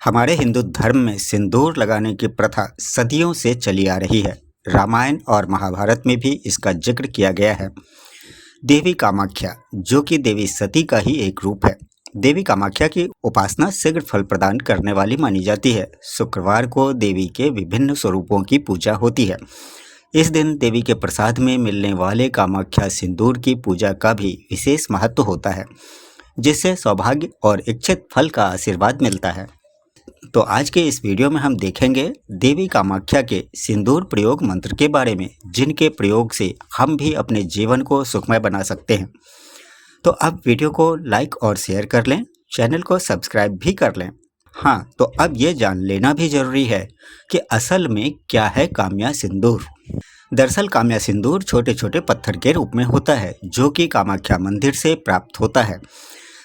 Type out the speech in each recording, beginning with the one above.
हमारे हिंदू धर्म में सिंदूर लगाने की प्रथा सदियों से चली आ रही है। रामायण और महाभारत में भी इसका जिक्र किया गया है। देवी कामाख्या, जो कि देवी सती का ही एक रूप है। देवी कामाख्या की उपासना शीघ्र फल प्रदान करने वाली मानी जाती है। शुक्रवार को देवी के विभिन्न स्वरूपों की पूजा होती है। इस दिन देवी के प्रसाद में मिलने वाले कामाख्या सिंदूर की पूजा का भी विशेष महत्व होता है, जिससे सौभाग्य और इच्छित फल का आशीर्वाद मिलता है। तो आज के इस वीडियो में हम देखेंगे देवी कामाख्या के सिंदूर प्रयोग मंत्र के बारे में, जिनके प्रयोग से हम भी अपने जीवन को सुखमय बना सकते हैं। तो अब वीडियो को लाइक और शेयर कर लें, चैनल को सब्सक्राइब भी कर लें। हाँ, तो अब ये जान लेना भी जरूरी है कि असल में क्या है काम्या सिंदूर। दरअसल काम्या सिंदूर छोटे छोटे पत्थर के रूप में होता है, जो कि कामाख्या मंदिर से प्राप्त होता है।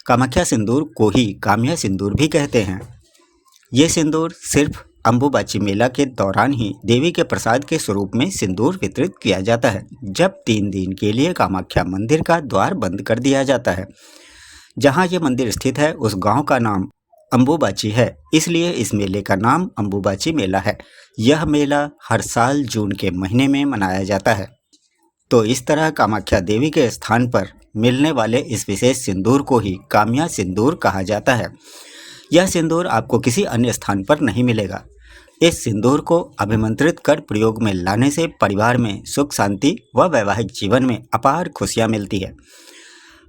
कामाख्या सिंदूर को ही काम्या सिंदूर भी कहते हैं। ये सिंदूर सिर्फ अंबुबाची मेला के दौरान ही देवी के प्रसाद के स्वरूप में सिंदूर वितरित किया जाता है, जब 3 दिन के लिए कामाख्या मंदिर का द्वार बंद कर दिया जाता है। जहाँ ये मंदिर स्थित है उस गांव का नाम अंबुबाची है, इसलिए इस मेले का नाम अंबुबाची मेला है। यह मेला हर साल जून के महीने में मनाया जाता है। तो इस तरह कामाख्या देवी के स्थान पर मिलने वाले इस विशेष सिंदूर को ही काम्या सिंदूर कहा जाता है। यह सिंदूर आपको किसी अन्य स्थान पर नहीं मिलेगा। इस सिंदूर को अभिमंत्रित कर प्रयोग में लाने से परिवार में सुख शांति व वैवाहिक जीवन में अपार खुशियां मिलती है।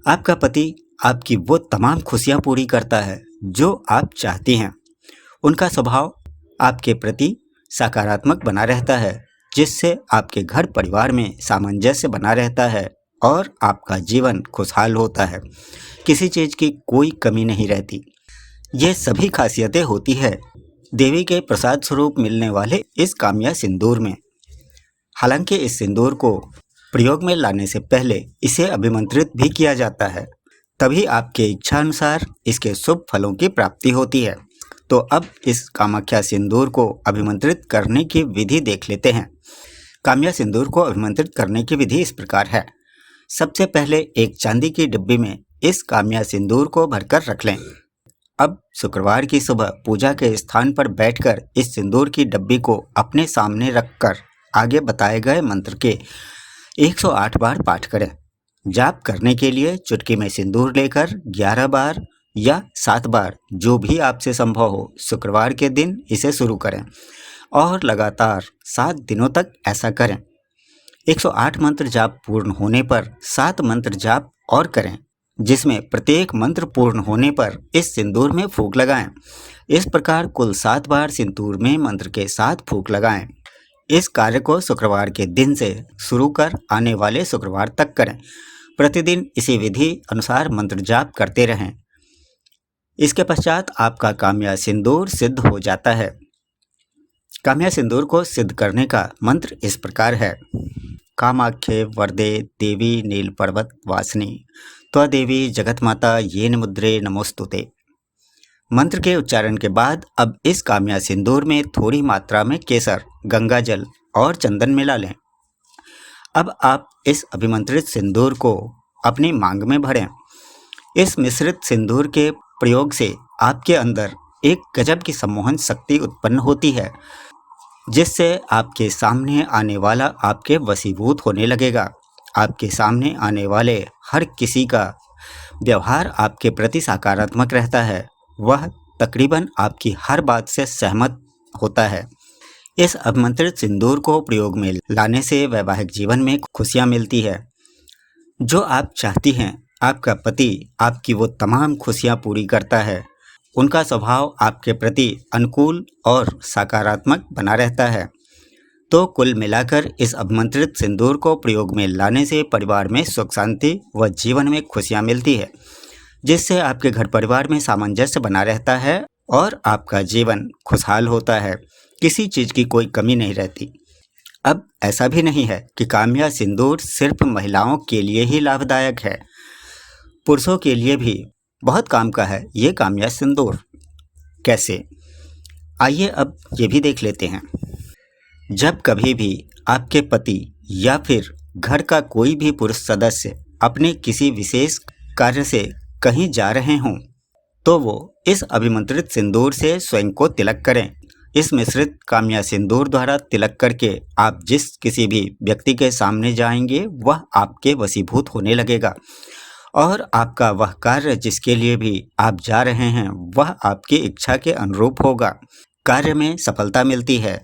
आपका पति आपकी वो तमाम खुशियां पूरी करता है जो आप चाहती हैं। उनका स्वभाव आपके प्रति सकारात्मक बना रहता है, जिससे आपके घर परिवार में सामंजस्य बना रहता है और आपका जीवन खुशहाल होता है। किसी चीज़ की कोई कमी नहीं रहती। ये सभी खासियतें होती है देवी के प्रसाद स्वरूप मिलने वाले इस काम्या सिंदूर में। हालांकि इस सिंदूर को प्रयोग में लाने से पहले इसे अभिमंत्रित भी किया जाता है, तभी आपके इच्छा अनुसार इसके शुभ फलों की प्राप्ति होती है। तो अब इस कामाख्या सिंदूर को अभिमंत्रित करने की विधि देख लेते हैं। काम्या सिंदूर को अभिमंत्रित करने की विधि इस प्रकार है। सबसे पहले एक चांदी की डिब्बी में इस काम्या सिंदूर को भरकर रख लें। अब शुक्रवार की सुबह पूजा के स्थान पर बैठकर इस सिंदूर की डब्बी को अपने सामने रखकर आगे बताए गए मंत्र के 108 बार पाठ करें। जाप करने के लिए चुटकी में सिंदूर लेकर 11 बार या 7 बार, जो भी आपसे संभव हो, शुक्रवार के दिन इसे शुरू करें और लगातार 7 दिनों तक ऐसा करें। 108 मंत्र जाप पूर्ण होने पर 7 मंत्र जाप और करें, जिसमें प्रत्येक मंत्र पूर्ण होने पर इस सिंदूर में फूंक लगाएं। इस प्रकार कुल 7 बार सिंदूर में मंत्र के साथ फूंक लगाएं। इस कार्य को शुक्रवार के दिन से शुरू कर आने वाले शुक्रवार तक करें। प्रतिदिन इसी विधि अनुसार मंत्र जाप करते रहें। इसके पश्चात आपका काम्या सिंदूर सिद्ध हो जाता है। काम्या सिंदूर को सिद्ध करने का मंत्र इस प्रकार है। कामाख्ये वरदे देवी नील पर्वत वासिनी त्वदेवी जगतमाता येन मुद्रे नमोस्तुते। मंत्र के उच्चारण के बाद अब इस काम्या सिंदूर में थोड़ी मात्रा में केसर, गंगा जल और चंदन मिला लें। अब आप इस अभिमंत्रित सिंदूर को अपनी मांग में भरें। इस मिश्रित सिंदूर के प्रयोग से आपके अंदर एक गजब की सम्मोहन शक्ति उत्पन्न होती है, जिससे आपके सामने आने वाला आपके वशीभूत होने लगेगा। आपके सामने आने वाले हर किसी का व्यवहार आपके प्रति सकारात्मक रहता है। वह तकरीबन आपकी हर बात से सहमत होता है। इस अभिमंत्रित सिंदूर को प्रयोग में लाने से वैवाहिक जीवन में खुशियां मिलती है। जो आप चाहती हैं, आपका पति आपकी वो तमाम खुशियां पूरी करता है। उनका स्वभाव आपके प्रति अनुकूल और सकारात्मक बना रहता है। तो कुल मिलाकर इस अभिमंत्रित सिंदूर को प्रयोग में लाने से परिवार में सुख शांति व जीवन में खुशियां मिलती है, जिससे आपके घर परिवार में सामंजस्य बना रहता है और आपका जीवन खुशहाल होता है। किसी चीज़ की कोई कमी नहीं रहती। अब ऐसा भी नहीं है कि काम्या सिंदूर सिर्फ महिलाओं के लिए ही लाभदायक है, पुरुषों के लिए भी बहुत काम का है ये काम्या सिंदूर। कैसे, आइए अब ये भी देख लेते हैं। जब कभी भी आपके पति या फिर घर का कोई भी पुरुष सदस्य अपने किसी विशेष कार्य से कहीं जा रहे हों, तो वो इस अभिमंत्रित सिंदूर से स्वयं को तिलक करें। इस मिश्रित काम्या सिंदूर द्वारा तिलक करके आप जिस किसी भी व्यक्ति के सामने जाएंगे वह आपके वशीभूत होने लगेगा और आपका वह कार्य जिसके लिए भी आप जा रहे हैं वह आपकी इच्छा के अनुरूप होगा। कार्य में सफलता मिलती है।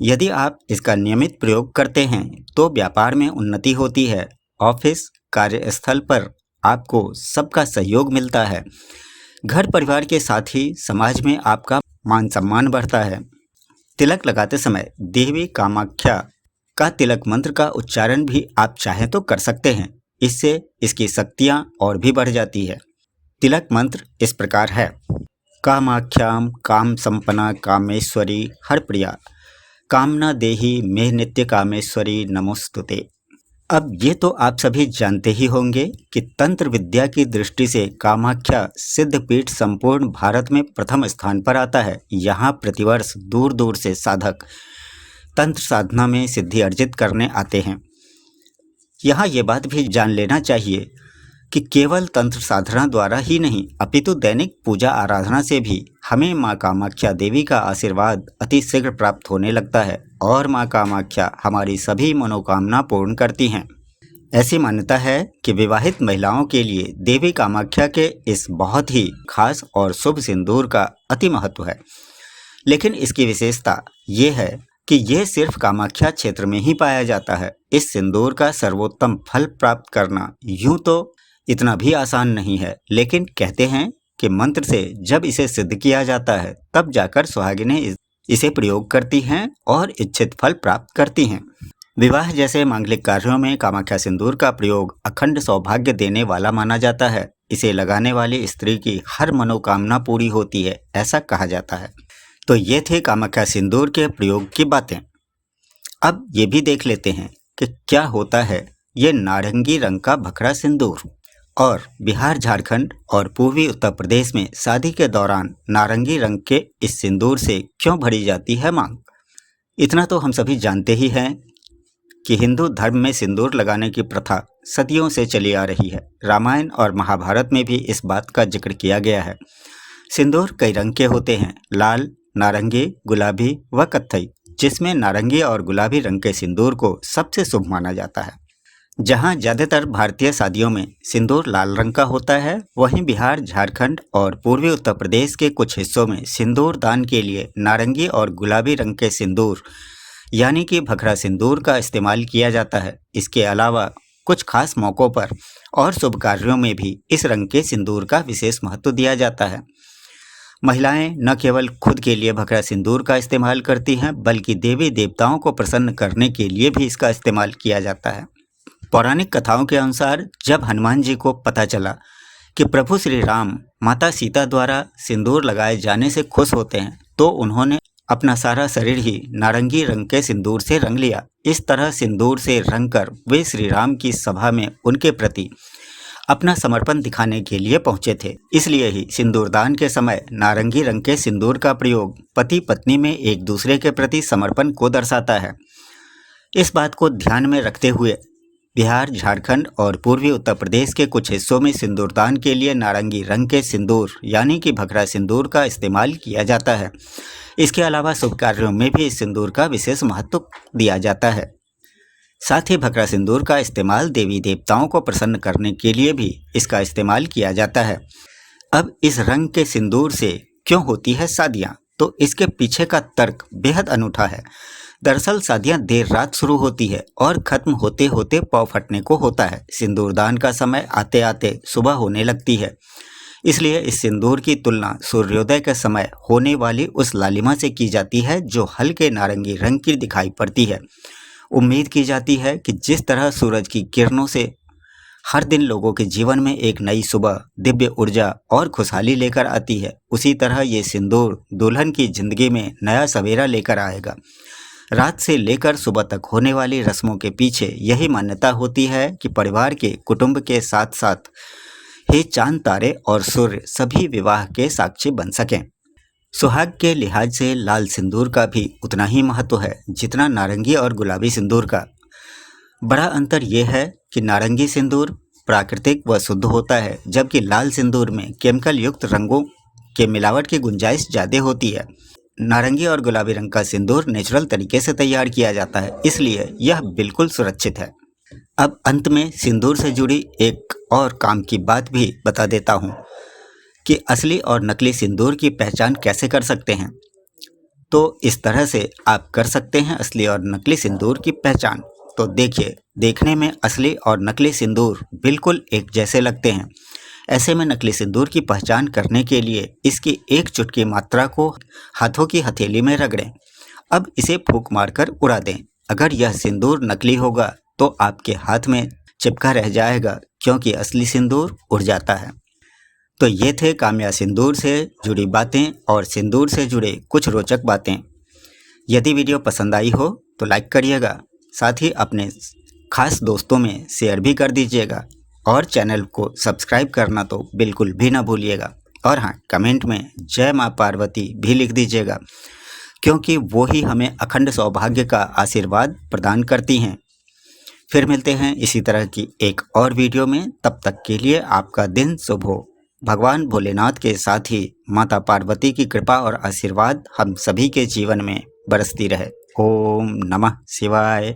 यदि आप इसका नियमित प्रयोग करते हैं तो व्यापार में उन्नति होती है। ऑफिस कार्यस्थल पर आपको सबका सहयोग मिलता है। घर परिवार के साथ ही समाज में आपका मान सम्मान बढ़ता है। तिलक लगाते समय देवी कामाख्या का तिलक मंत्र का उच्चारण भी आप चाहें तो कर सकते हैं। इससे इसकी शक्तियाँ और भी बढ़ जाती है। तिलक मंत्र इस प्रकार है: कामाख्याम काम संपन्ना कामेश्वरी हरप्रिया कामना देही मे नित्य कामेश्वरी नमोस्तुते। अब ये तो आप सभी जानते ही होंगे कि तंत्र विद्या की दृष्टि से कामाख्या सिद्धपीठ संपूर्ण भारत में प्रथम स्थान पर आता है। यहाँ प्रतिवर्ष दूर दूर से साधक तंत्र साधना में सिद्धि अर्जित करने आते हैं। यहाँ ये बात भी जान लेना चाहिए कि केवल तंत्र साधना द्वारा ही नहीं अपितु दैनिक पूजा आराधना से भी हमें माँ कामाख्या देवी का आशीर्वाद अति शीघ्र प्राप्त होने लगता है और माँ कामाख्या हमारी सभी मनोकामना पूर्ण करती हैं। ऐसी मान्यता है कि विवाहित महिलाओं के लिए देवी कामाख्या के इस बहुत ही खास और शुभ सिंदूर का अति महत्व है। लेकिन इसकी विशेषता ये है कि यह सिर्फ कामाख्या क्षेत्र में ही पाया जाता है। इस सिंदूर का सर्वोत्तम फल प्राप्त करना यूं तो इतना भी आसान नहीं है, लेकिन कहते हैं कि मंत्र से जब इसे सिद्ध किया जाता है तब जाकर सुहागिनें इसे प्रयोग करती हैं और इच्छित फल प्राप्त करती हैं। विवाह जैसे मांगलिक कार्यों में कामाख्या सिंदूर का प्रयोग अखंड सौभाग्य देने वाला माना जाता है। इसे लगाने वाली स्त्री की हर मनोकामना पूरी होती है, ऐसा कहा जाता है। तो ये थे कामाख्या सिंदूर के प्रयोग की बातें। अब ये भी देख लेते हैं कि क्या होता है ये नारंगी रंग का भखरा सिंदूर और बिहार, झारखंड और पूर्वी उत्तर प्रदेश में शादी के दौरान नारंगी रंग के इस सिंदूर से क्यों भरी जाती है मांग। इतना तो हम सभी जानते ही हैं कि हिंदू धर्म में सिंदूर लगाने की प्रथा सदियों से चली आ रही है। रामायण और महाभारत में भी इस बात का जिक्र किया गया है। सिंदूर कई रंग के होते हैं: लाल, नारंगी, गुलाबी व कत्थई, जिसमें नारंगी और गुलाबी रंग के सिंदूर को सबसे शुभ माना जाता है। जहां ज़्यादातर भारतीय शादियों में सिंदूर लाल रंग का होता है, वहीं बिहार, झारखंड और पूर्वी उत्तर प्रदेश के कुछ हिस्सों में सिंदूर दान के लिए नारंगी और गुलाबी रंग के सिंदूर यानी कि भखरा सिंदूर का इस्तेमाल किया जाता है। इसके अलावा कुछ खास मौक़ों पर और शुभ कार्यों में भी इस रंग के सिंदूर का विशेष महत्व दिया जाता है। महिलाएं न केवल खुद के लिए भखरा सिंदूर का इस्तेमाल करती हैं, बल्कि देवी देवताओं को प्रसन्न करने के लिए भी इसका इस्तेमाल किया जाता है। पौराणिक कथाओं के अनुसार जब हनुमान जी को पता चला कि प्रभु श्री राम माता सीता द्वारा सिंदूर लगाए जाने से खुश होते हैं, तो उन्होंने अपना सारा शरीर ही नारंगी रंग के सिंदूर से रंग लिया। इस तरह सिंदूर से रंग कर वे श्री राम की सभा में उनके प्रति अपना समर्पण दिखाने के लिए पहुंचे थे। इसलिए ही सिंदूरदान के समय नारंगी रंग के सिंदूर का प्रयोग पति पत्नी में एक दूसरे के प्रति समर्पण को दर्शाता है। इस बात को ध्यान में रखते हुए बिहार, झारखंड और पूर्वी उत्तर प्रदेश के कुछ हिस्सों में सिंदूरदान के लिए नारंगी रंग के सिंदूर यानी कि भखरा सिंदूर का इस्तेमाल किया जाता है। इसके अलावा शुभ कार्यों में भी इस सिंदूर का विशेष महत्व दिया जाता है। साथ ही भखरा सिंदूर का इस्तेमाल देवी देवताओं को प्रसन्न करने के लिए भी इसका इस्तेमाल किया जाता है। अब इस रंग के सिंदूर से क्यों होती है शादियाँ, तो इसके पीछे का तर्क बेहद अनूठा है। दरअसल शादियाँ देर रात शुरू होती है और खत्म होते होते पौ फटने को होता है। सिंदूरदान का समय आते आते सुबह होने लगती है। इसलिए इस सिंदूर की तुलना सूर्योदय के समय होने वाली उस लालिमा से की जाती है जो हल्के नारंगी रंग की दिखाई पड़ती है। उम्मीद की जाती है कि जिस तरह सूरज की किरणों से हर दिन लोगों के जीवन में एक नई सुबह, दिव्य ऊर्जा और खुशहाली लेकर आती है, उसी तरह ये सिंदूर दुल्हन की जिंदगी में नया सवेरा लेकर आएगा। रात से लेकर सुबह तक होने वाली रस्मों के पीछे यही मान्यता होती है कि परिवार के कुटुंब के साथ साथ ही चांद, तारे और सूर्य सभी विवाह के साक्षी बन सकें। सुहाग के लिहाज से लाल सिंदूर का भी उतना ही महत्व है जितना नारंगी और गुलाबी सिंदूर का। बड़ा अंतर यह है कि नारंगी सिंदूर प्राकृतिक व शुद्ध होता है, जबकि लाल सिंदूर में केमिकल युक्त रंगों के मिलावट की गुंजाइश ज़्यादा होती है। नारंगी और गुलाबी रंग का सिंदूर नेचुरल तरीके से तैयार किया जाता है, इसलिए यह बिल्कुल सुरक्षित है। अब अंत में सिंदूर से जुड़ी एक और काम की बात भी बता देता हूँ कि असली और नकली सिंदूर की पहचान कैसे कर सकते हैं। तो इस तरह से आप कर सकते हैं असली और नकली सिंदूर की पहचान। तो देखिए, देखने में असली और नकली सिंदूर बिल्कुल एक जैसे लगते हैं। ऐसे में नकली सिंदूर की पहचान करने के लिए इसकी एक चुटकी मात्रा को हाथों की हथेली में रगड़ें। अब इसे फूंक मारकर उड़ा दें। अगर यह सिंदूर नकली होगा तो आपके हाथ में चिपका रह जाएगा, क्योंकि असली सिंदूर उड़ जाता है। तो ये थे काम्या सिंदूर से जुड़ी बातें और सिंदूर से जुड़े कुछ रोचक बातें। यदि वीडियो पसंद आई हो तो लाइक करिएगा, साथ ही अपने खास दोस्तों में शेयर भी कर दीजिएगा और चैनल को सब्सक्राइब करना तो बिल्कुल भी ना भूलिएगा। और हाँ, कमेंट में जय माँ पार्वती भी लिख दीजिएगा, क्योंकि वो ही हमें अखंड सौभाग्य का आशीर्वाद प्रदान करती हैं। फिर मिलते हैं इसी तरह की एक और वीडियो में। तब तक के लिए आपका दिन शुभ हो। भगवान भोलेनाथ के साथ ही माता पार्वती की कृपा और आशीर्वाद हम सभी के जीवन में बरसती रहे। ओम नमः शिवाय।